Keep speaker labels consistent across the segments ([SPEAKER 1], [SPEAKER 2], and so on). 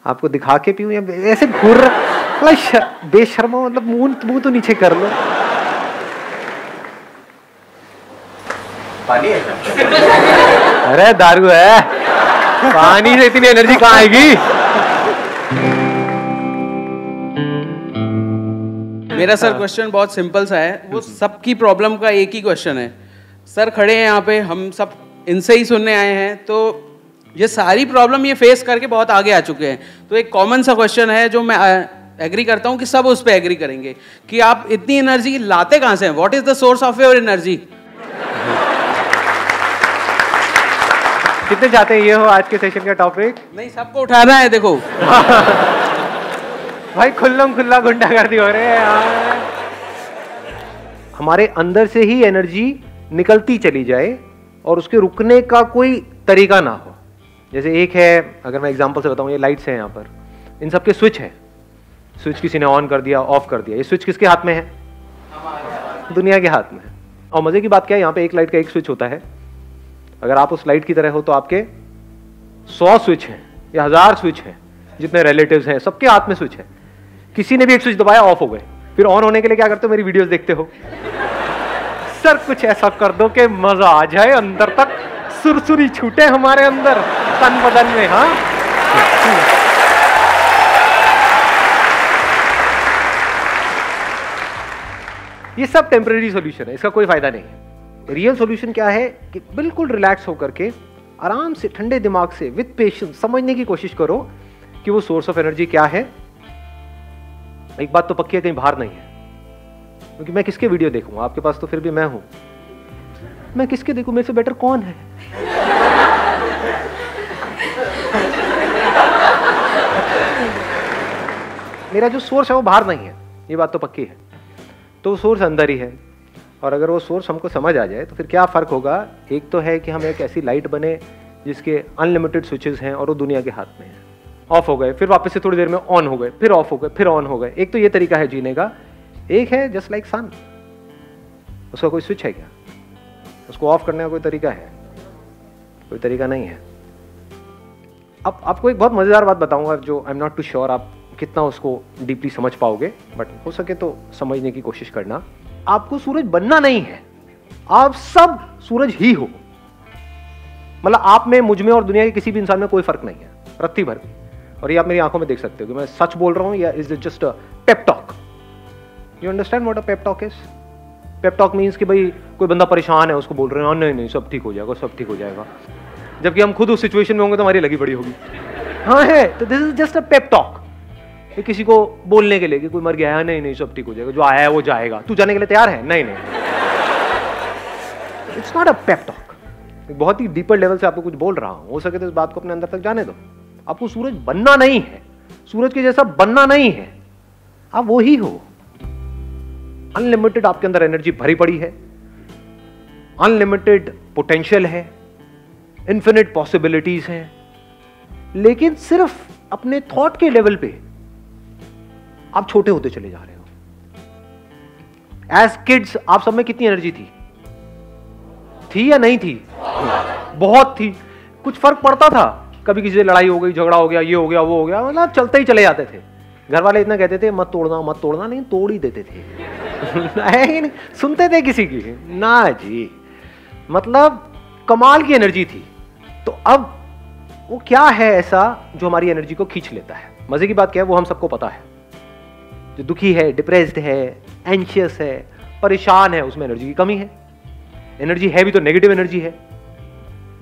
[SPEAKER 1] आपको दिखा के पीऊं या ऐसे घूर रहा बेशर्मा, मतलब मुंह तो नीचे कर लो।
[SPEAKER 2] पानी है?
[SPEAKER 1] अरे दारू है, पानी से इतनी एनर्जी कहाँ आएगी?
[SPEAKER 3] मेरा सर क्वेश्चन बहुत सिंपल सा है, वो सबकी प्रॉब्लम का एक ही क्वेश्चन है। सर खड़े हैं यहाँ पे, हम सब इनसे ही सुनने आए हैं, तो ये सारी प्रॉब्लम ये फेस करके बहुत आगे आ चुके हैं। तो एक कॉमन सा क्वेश्चन है जो मैं एग्री करता हूँ कि सब उस पर एग्री करेंगे कि आप इतनी एनर्जी लाते कहाँ से हैं? What is the source of your energy?
[SPEAKER 1] कितने चाहते हैं ये हो आज के सेशन का टॉपिक?
[SPEAKER 3] नहीं, सबको उठाना है। देखो
[SPEAKER 1] भाई खुल्लम खुल्ला गुंडागर्दी हो रहे हैं यार। हमारे अंदर से ही एनर्जी निकलती चली जाए और उसके रुकने का कोई तरीका ना हो। जैसे एक है, अगर मैं एग्जांपल से बताऊं, ये लाइट्स हैं यहाँ पर, इन सब के स्विच है। स्विच किसी ने ऑन कर दिया, ऑफ कर दिया। ये स्विच किसके हाथ में है? दुनिया के हाथ में है। और मजे की बात क्या है, यहाँ पे एक लाइट का एक स्विच होता है। अगर आप उस लाइट की तरह हो तो आपके 100 स्विच हैं या 1000 स्विच हैं, जितने रिलेटिव्स हैं सबके हाथ में स्विच है। किसी ने भी एक स्विच दबाया, ऑफ हो गए। फिर ऑन होने के लिए क्या करते हो? मेरी वीडियोस देखते हो। सर कुछ ऐसा कर दो कि मजा आ जाए, अंदर तक सुरसुरी छूटे हमारे अंदर तन बदन में। हाँ, ये सब टेम्परेरी सॉल्यूशन है, इसका कोई फायदा नहीं है। रियल सॉल्यूशन क्या है कि बिल्कुल रिलैक्स होकर के आराम से ठंडे दिमाग से विद पेशेंस समझने की कोशिश करो कि वो सोर्स ऑफ एनर्जी क्या है। एक बात तो पक्की है, कहीं बाहर नहीं है। क्योंकि मैं किसके वीडियो देखूंगा? आपके पास तो फिर भी मैं हूं। मैं किसके देखूं? मेरे से बेटर कौन है? मेरा जो सोर्स है वो बाहर नहीं है, ये बात तो पक्की है। तो वो सोर्स अंदर ही है। और अगर वो सोर्स हमको समझ आ जाए तो फिर क्या फ़र्क होगा? एक तो है कि हम एक ऐसी लाइट बने जिसके अनलिमिटेड स्विचेस हैं और वो दुनिया के हाथ में है। ऑफ हो गए, फिर वापस से थोड़ी देर में ऑन हो गए, फिर ऑफ हो गए, फिर ऑन हो गए। एक तो ये तरीका है जीने का। एक है जस्ट लाइक सन, उसका कोई स्विच है क्या? उसको ऑफ करने का कोई तरीका है? कोई तरीका नहीं है। अब आपको एक बहुत मज़ेदार बात बताऊंगा जो I am not too sure आप कितना उसको डीपली समझ पाओगे, बट हो सके तो समझने की कोशिश करना। आपको सूरज बनना नहीं है, आप सब सूरज ही हो। मतलब आप में, मुझ में और दुनिया के किसी भी इंसान में कोई फर्क नहीं है, रत्ती भर भी। और ये आप मेरी आंखों में देख सकते हो कि मैं सच बोल रहा हूं या is it just a pep talk? You understand what a pep talk is? Pep talk means कि भाई कोई बंदा परेशान है, उसको बोल रहे हैं नहीं नहीं सब ठीक हो जाएगा, सब ठीक हो जाएगा, जबकि हम खुद उस सिचुएशन में होंगे तो हमारी लगी बड़ी होगी। हाँ है, तो this is just a pep talk. किसी को बोलने के लिए कि कोई मर गया है, नहीं नहीं सब ठीक हो जाएगा, जो आया है वो जाएगा, तू जाने के लिए तैयार है? नहीं नहीं, it's not a pep talk. बहुत ही डीपर लेवल से आपको कुछ बोल रहा हूं, हो सके तो इस बात को अपने अंदर तक जाने दो। आपको सूरज बनना नहीं है, सूरज के जैसा बनना नहीं है, आप वो ही हो। अनलिमिटेड आपके अंदर एनर्जी भरी पड़ी है, अनलिमिटेड पोटेंशियल है, इन्फिनिट पॉसिबिलिटीज हैं, लेकिन सिर्फ अपने थॉट के लेवल पे आप छोटे होते चले जा रहे हो। एज किड्स आप सब में कितनी एनर्जी थी या नहीं थी? बहुत थी। कुछ फर्क पड़ता था? कभी किसी से लड़ाई हो गई, झगड़ा हो गया, ये हो गया, वो हो गया, मतलब चलते ही चले जाते थे। घर वाले इतना कहते थे मत तोड़ना मत तोड़ना, नहीं तोड़ ही देते थे। नहीं सुनते थे किसी की? ना जी, मतलब कमाल की एनर्जी थी। तो अब वो क्या है ऐसा जो हमारी एनर्जी को खींच लेता है? मजे की बात क्या है, वो हम सबको पता है। जो दुखी है, डिप्रेस्ड है, एंशियस है, परेशान है, उसमें एनर्जी की कमी है। एनर्जी है भी तो नेगेटिव एनर्जी है,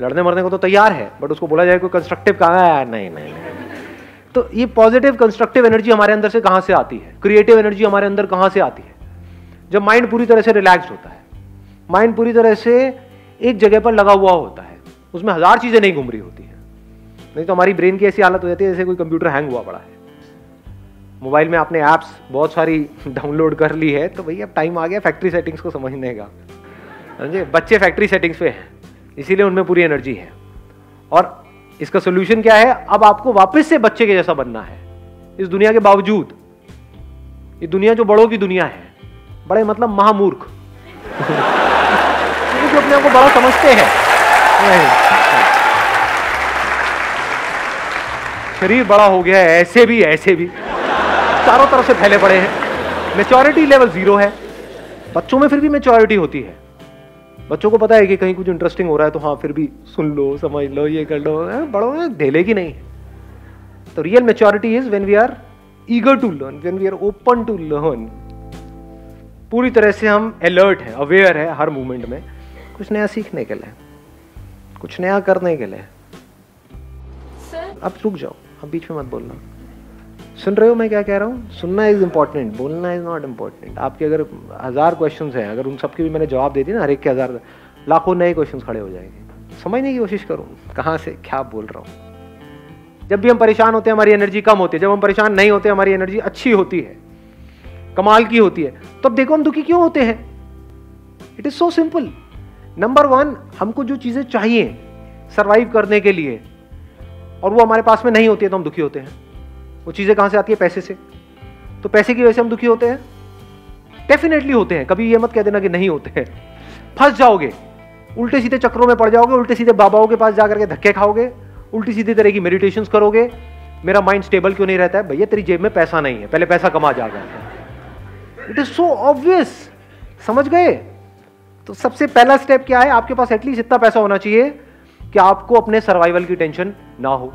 [SPEAKER 1] लड़ने मरने को तो तैयार है, बट उसको बोला जाए कोई कंस्ट्रक्टिव कहाँ है? नहीं नहीं नहीं। तो ये पॉजिटिव कंस्ट्रक्टिव एनर्जी हमारे अंदर से कहां से आती है? क्रिएटिव एनर्जी हमारे अंदर कहां से आती है? जब माइंड पूरी तरह से रिलैक्स्ड होता है, माइंड पूरी तरह से एक जगह पर लगा हुआ होता है, उसमें हजार चीजें नहीं घूम रही होती है। नहीं तो हमारी ब्रेन की ऐसी हालत हो जाती है जैसे कोई कंप्यूटर हैंग हुआ पड़ा है। मोबाइल में आपने ऐप्स बहुत सारी डाउनलोड कर ली है, तो भैया अब टाइम आ गया फैक्ट्री सेटिंग्स को समझने का। समझे? बच्चे फैक्ट्री सेटिंग्स पे हैं, इसीलिए उनमें पूरी एनर्जी है। और इसका सोल्यूशन क्या है? अब आपको वापस से बच्चे के जैसा बनना है इस दुनिया के बावजूद। ये दुनिया जो बड़ों की दुनिया है, बड़े मतलब महामूर्ख जो अपने आप को बड़ा समझते हैं। शरीर बड़ा हो गया है, ऐसे भी चारों तरफ से फैले पड़े हैं, मैच्योरिटी लेवल 0 है। बच्चों में फिर भी मैच्योरिटी होती है, बच्चों को पता है कि कहीं कुछ इंटरेस्टिंग हो रहा है तो हाँ फिर भी सुन लो, समझ लो, ये कर लो। बड़ों में ढेले की नहीं। तो real maturity is when we are eager to learn, when we are open to learn. पूरी तरह से हम अलर्ट है, अवेयर है हर मूवमेंट में, कुछ नया सीखने के लिए, कुछ नया करने के लिए। अब रुक जाओ, अब बीच में मत बोलना। सुन रहे हो मैं क्या कह रहा हूँ? सुनना इज इम्पोर्टेंट, बोलना इज नॉट इम्पोर्टेंट। आपके अगर 1000 क्वेश्चंस हैं, अगर उन सबके भी मैंने जवाब दे दिए ना, हर एक के 1000, लाखों नए क्वेश्चंस खड़े हो जाएंगे। समझने की कोशिश करूँ कहाँ से क्या बोल रहा हूँ। जब भी हम परेशान होते हैं हमारी एनर्जी कम होती है, जब हम परेशान नहीं होते हमारी एनर्जी अच्छी होती है, कमाल की होती है। तो अब देखो हम दुखी क्यों होते हैं? It is so simple. Number 1, हमको जो चीजें चाहिए सरवाइव करने के लिए और वो हमारे पास में नहीं होती है तो हम दुखी होते हैं। वो चीजें कहां से आती है? पैसे से। तो पैसे की वजह से हम दुखी होते हैं? डेफिनेटली होते हैं। कभी ये मत कह देना कि नहीं होते हैं। फंस जाओगे, उल्टे सीधे चक्रों में पड़ जाओगे, उल्टे सीधे बाबाओं के पास जाकर के धक्के खाओगे, उल्टी सीधी तरह की मेडिटेशंस करोगे। मेरा माइंड स्टेबल क्यों नहीं रहता है? भैया तेरी जेब में पैसा नहीं है, पहले पैसा कमा जाएगा। It is so obvious. समझ गए? तो सबसे पहला स्टेप क्या है? आपके पास एटलीस्ट इतना पैसा होना चाहिए कि आपको अपने सर्वाइवल की टेंशन ना हो।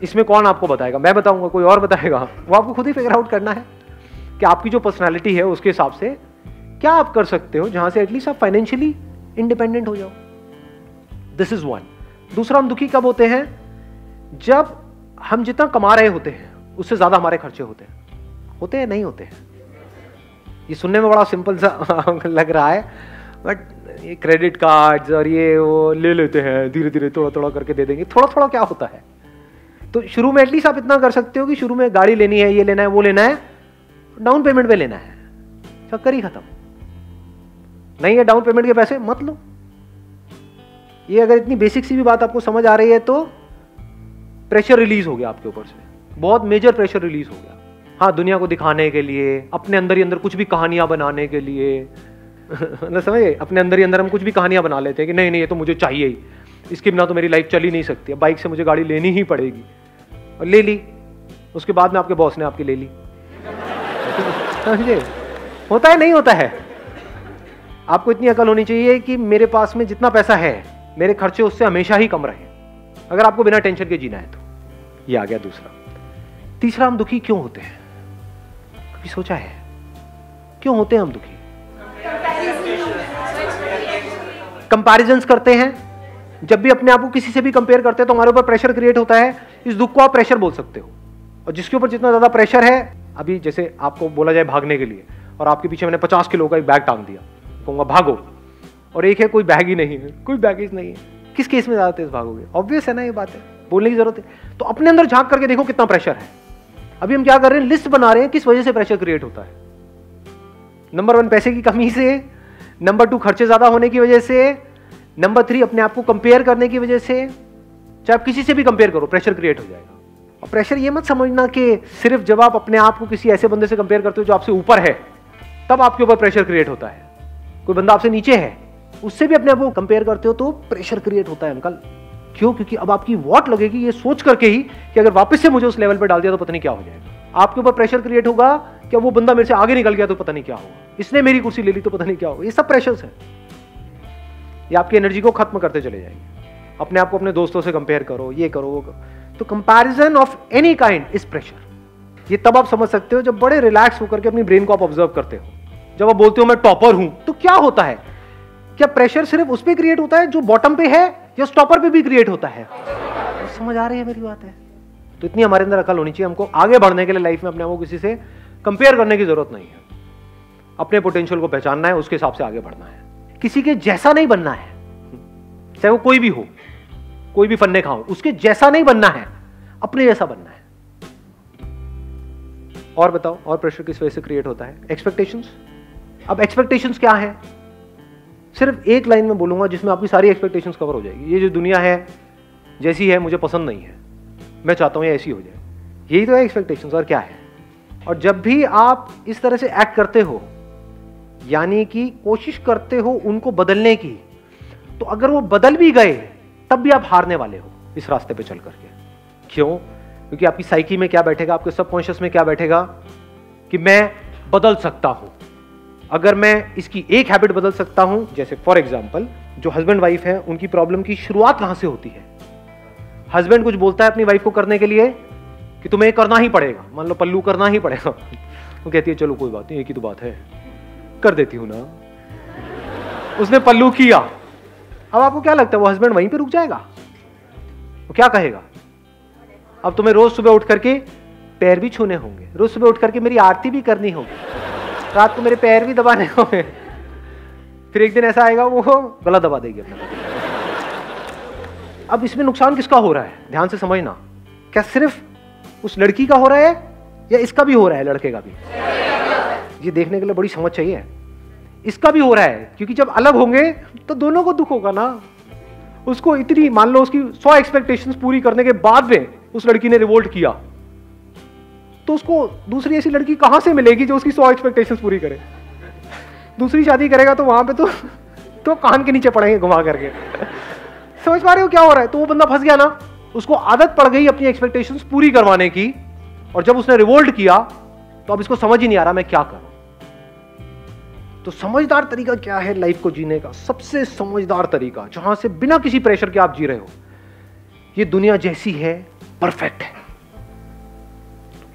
[SPEAKER 1] इसमें कौन आपको बताएगा? मैं बताऊंगा? कोई और बताएगा? वो आपको खुद ही फिगर आउट करना है कि आपकी जो पर्सनालिटी है उसके हिसाब से क्या आप कर सकते हो जहां से एटलीस्ट आप फाइनेंशियली इंडिपेंडेंट हो जाओ। This is 1। दूसरा, हम दुखी कब होते हैं? जब हम जितना कमा रहे होते हैं उससे ज्यादा हमारे खर्चे होते हैं। होते हैं? नहीं होते हैं? ये सुनने में बड़ा सिंपल सा लग रहा है, बट ये क्रेडिट कार्ड्स और ये वो ले लेते हैं, धीरे धीरे थोड़ा थोड़ा करके दे देंगे। थोड़ा थोड़ा क्या होता है? तो शुरू में एटलीस्ट आप इतना कर सकते हो कि शुरू में गाड़ी लेनी है, ये लेना है, वो लेना है, डाउन पेमेंट पे लेना है, चक्कर ही खत्म। नहीं है डाउन पेमेंट के पैसे, मत लो। ये अगर इतनी बेसिक सी भी बात आपको समझ आ रही है तो प्रेशर रिलीज हो गया आपके ऊपर से, बहुत मेजर प्रेशर रिलीज हो गया। हाँ, दुनिया को दिखाने के लिए, अपने अंदर ही अंदर कुछ भी कहानियां बनाने के लिए ना, समझे? अपने अंदर ही अंदर हम कुछ भी कहानियां बना लेते हैं कि नहीं नहीं ये तो मुझे चाहिए ही, इसके बिना तो मेरी लाइफ चल ही नहीं सकती, बाइक से मुझे गाड़ी लेनी ही पड़ेगी। और ले ली, उसके बाद में आपके बॉस ने आपकी ले ली। समझे? होता है? नहीं होता है? आपको इतनी अकल होनी चाहिए कि मेरे पास में जितना पैसा है मेरे खर्चे उससे हमेशा ही कम रहे, अगर आपको बिना टेंशन के जीना है तो। ये आ गया दूसरा। तीसरा, हम दुखी क्यों होते हैं? कभी सोचा है क्यों होते हैं हम दुखी? कंपैरिजंस करते हैं। जब भी अपने आप को किसी से भी कंपेयर करते हैं तो हमारे ऊपर प्रेशर क्रिएट होता है। इस दुख को आप प्रेशर बोल सकते हो। और जिसके ऊपर जितना ज्यादा प्रेशर है, अभी जैसे आपको बोला जाए भागने के लिए और आपके पीछे मैंने 50 किलो का एक बैग टांग दिया, कहूंगा भागो, और एक है कोई बैग ही नहीं है, कोई बैगेज नहीं है, किस केस में ज्यादा तेज भागोगे? ऑब्वियस है ना, ये बात है, बोलने की जरूरत है। तो अपने अंदर झांक करके देखो कितना प्रेशर है। अभी हम क्या कर रहे हैं? लिस्ट बना रहे हैं किस वजह से प्रेशर क्रिएट होता है। नंबर 1 पैसे की कमी से, नंबर 2 खर्चे ज्यादा होने की वजह से, नंबर 3 अपने आप को कंपेयर करने की वजह से। चाहे आप किसी से भी कंपेयर करो, प्रेशर क्रिएट हो जाएगा। और प्रेशर ये मत समझना कि सिर्फ जब आप अपने आप को किसी ऐसे बंदे से कंपेयर करते हो जो आपसे ऊपर है तब आपके ऊपर प्रेशर क्रिएट होता है। कोई बंदा आपसे नीचे है, उससे भी अपने आप को कंपेयर करते हो तो प्रेशर क्रिएट होता है अंकल। क्यों? क्योंकि अब आपकी वॉट लगेगी ये सोच करके ही कि अगर वापस से मुझे उस लेवल पर डाल दिया तो पता नहीं क्या हो जाएगा। आपके ऊपर प्रेशर क्रिएट होगा कि वो बंदा मेरे से आगे निकल गया तो पता नहीं क्या होगा, इसने मेरी कुर्सी ले ली तो पता नहीं क्या होगा। ये सब प्रेशर्स है, ये आपकी एनर्जी को खत्म करते चले जाएंगे। अपने आप को अपने दोस्तों से कंपेयर करो, ये करो, वो करो। तो comparison of any kind is pressure. ये तब आप समझ सकते हो जब बड़े रिलैक्स होकर के अपनी ब्रेन को आप ऑब्जर्व करते हो। जब आप बोलते हो मैं टॉपर हूं, तो क्या होता है? क्या प्रेशर सिर्फ उस पर क्रिएट होता है जो बॉटम पे है, या टॉपर पे भी क्रिएट होता है? तो समझ आ रही है मेरी बात है? तो इतनी हमारे अंदर अकल होनी चाहिए, हमको आगे बढ़ने के लिए लाइफ में अपने आप को किसी से कंपेयर करने की जरूरत नहीं है। अपने पोटेंशियल को पहचानना है, उसके हिसाब से आगे बढ़ना है। किसी के जैसा नहीं बनना है, चाहे वो कोई भी हो, कोई भी फन्ने खाओ, उसके जैसा नहीं बनना है, अपने जैसा बनना है। और बताओ, और प्रेशर किस वजह से क्रिएट होता है? एक्सपेक्टेशंस। अब एक्सपेक्टेशंस क्या है? सिर्फ एक लाइन में बोलूंगा जिसमें आपकी सारी एक्सपेक्टेशंस कवर हो जाएगी। ये जो दुनिया है जैसी है मुझे पसंद नहीं है, मैं चाहता हूं ये ऐसी हो जाए, यही तो है एक्सपेक्टेशंस, और क्या है? और जब भी आप इस तरह से एक्ट करते हो, यानी कि कोशिश करते हो उनको बदलने की, तो अगर वो बदल भी गए तब भी आप हारने वाले हो इस रास्ते पे चल करके। क्यों? क्योंकि आपकी साइकी में क्या बैठेगा, आपके सबकॉन्शियस में क्या बैठेगा कि मैं बदल सकता हूं। अगर मैं इसकी एक हैबिट बदल सकता हूं, जैसे फॉर एग्जांपल जो हस्बैंड वाइफ है उनकी प्रॉब्लम की शुरुआत कहां से होती है? हस्बैंड कुछ बोलता है अपनी वाइफ को करने के लिए कि तुम्हें करना ही पड़ेगा, मान लो पल्लू करना ही पड़ेगा, वो कहती है चलो कोई बात नहीं, एक ही तो बात है, कर देती हूं ना। उसने पल्लू किया, अब आपको क्या लगता है वो हस्बैंड वहीं पे रुक जाएगा? वो क्या कहेगा? अब तुम्हें रोज सुबह उठ करके पैर भी छूने होंगे, रोज सुबह उठ करके मेरी आरती भी करनी होगी, रात को मेरे पैर भी दबाने होंगे। फिर एक दिन ऐसा आएगा वो गला दबा देगी अपना। अब इसमें नुकसान किसका हो रहा है? ध्यान से समझना, क्या सिर्फ उस लड़की का हो रहा है या इसका भी हो रहा है, लड़के का भी? ये देखने के लिए बड़ी समझ चाहिए। इसका भी हो रहा है, क्योंकि जब अलग होंगे तो दोनों को दुख होगा ना। उसको इतनी, मान लो उसकी 100 एक्सपेक्टेशंस पूरी करने के बाद में उस लड़की ने रिवोल्ट किया, तो उसको दूसरी ऐसी लड़की कहां से मिलेगी जो उसकी 100 एक्सपेक्टेशंस पूरी करे? दूसरी शादी करेगा तो वहां पे तो कान के नीचे पड़ेंगे घुमा करके। समझ पा रहे हो क्या हो रहा है? तो वो बंदा फंस गया ना, उसको आदत पड़ गई अपनी एक्सपेक्टेशंस पूरी करवाने की, और जब उसने रिवोल्ट किया तो अब इसको समझ ही नहीं आ रहा मैं क्या करूं। तो समझदार तरीका क्या है लाइफ को जीने का? सबसे समझदार तरीका, जहां से बिना किसी प्रेशर के आप जी रहे हो, ये दुनिया जैसी है परफेक्ट है,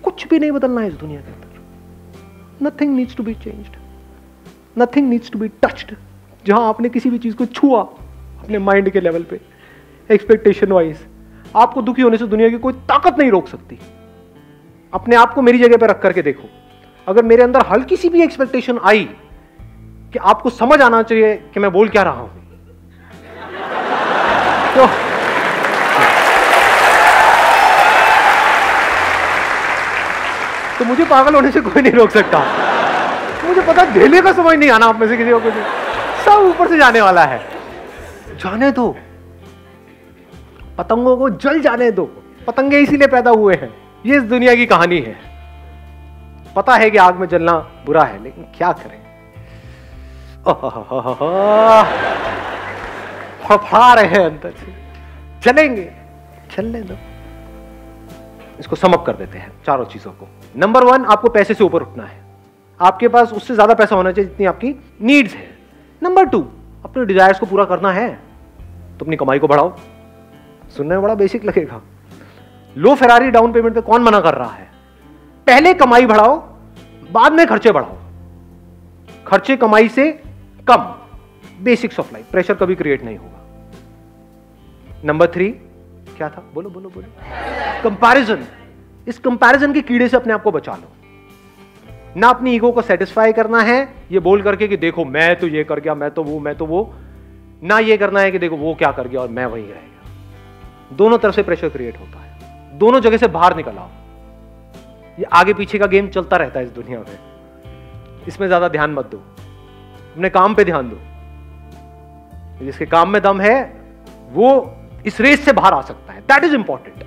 [SPEAKER 1] कुछ भी नहीं बदलना है इस दुनिया के अंदर। Nothing needs to be changed, nothing needs to be touched. जहां आपने किसी भी चीज को छुआ अपने माइंड के लेवल पे, एक्सपेक्टेशन वाइज, आपको दुखी होने से दुनिया की कोई ताकत नहीं रोक सकती। अपने आप को मेरी जगह पे रख करके देखो, अगर मेरे अंदर हल्की सी भी एक्सपेक्टेशन आई कि आपको समझ आना चाहिए कि मैं बोल क्या रहा हूं, तो मुझे पागल होने से कोई नहीं रोक सकता। मुझे पता ढेले का समझ नहीं आना आप में से किसी को, कुछ सब ऊपर से जाने वाला है। जाने दो, पतंगों को जल जाने दो, पतंगे इसीलिए पैदा हुए हैं। ये इस दुनिया की कहानी है। पता है कि आग में जलना बुरा है, लेकिन क्या करें, फड़फड़ा रहे हैं अंदर से, चलेंगे, चलने दो। इसको समअप कर देते हैं चारों चीजों को। नंबर 1, आपको पैसे से ऊपर उठना है। आपके पास उससे ज्यादा पैसा होना चाहिए जितनी आपकी नीड्स है। नंबर 2, अपने डिजायर्स को पूरा करना है तो अपनी कमाई को बढ़ाओ। सुनने में बड़ा बेसिक लगेगा। लो फेरारी डाउन पेमेंट पे कौन मना कर रहा है? पहले कमाई बढ़ाओ, बाद में खर्चे बढ़ाओ। खर्चे कमाई से कम, बेसिक्स ऑफ लाइफ, प्रेशर कभी क्रिएट नहीं होगा। नंबर 3 क्या था? बोलो बोलो बोलो। कंपैरिजन। इस कंपैरिजन के कीड़े से अपने आप को बचा लो। ना अपनी ईगो को सेटिस्फाई करना है ये बोल करके कि देखो मैं तो ये कर गया, मैं तो वो। ना ये करना है कि देखो वो क्या कर गया और मैं वही रह गया। दोनों तरफ से प्रेशर क्रिएट होता है। दोनों जगह से बाहर निकल आओ। ये आगे पीछे का गेम चलता रहता है इस दुनिया में। इसमें ज्यादा ध्यान मत दो, अपने काम पे ध्यान दो। जिसके काम में दम है वो इस रेस से बाहर आ सकता है। That is important.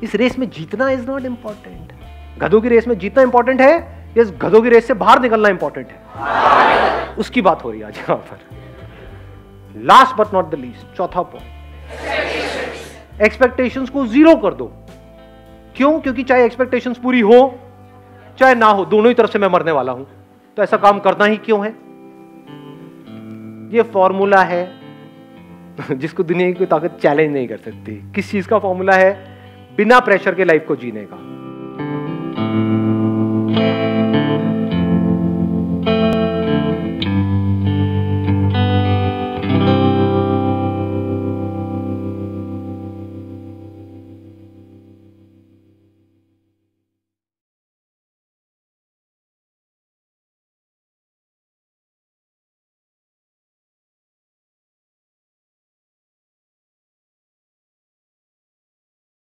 [SPEAKER 1] इस रेस में जीतना इज नॉट इंपॉर्टेंट। गधों की रेस में जीतना इंपॉर्टेंट है, इस गधों की रेस से बाहर निकलना इंपॉर्टेंट है। उसकी बात हो रही है आज यहां पर। Last but not the least, चौथा पॉइंट, एक्सपेक्टेशंस को 0 कर दो। क्यों? क्योंकि चाहे एक्सपेक्टेशंस पूरी हो चाहे ना हो, दोनों ही तरफ से मैं मरने वाला हूं, तो ऐसा काम करना ही क्यों है? ये फॉर्मूला है जिसको दुनिया की कोई ताकत चैलेंज नहीं कर सकती। किस चीज का फॉर्मूला है? बिना प्रेशर के लाइफ को जीने का।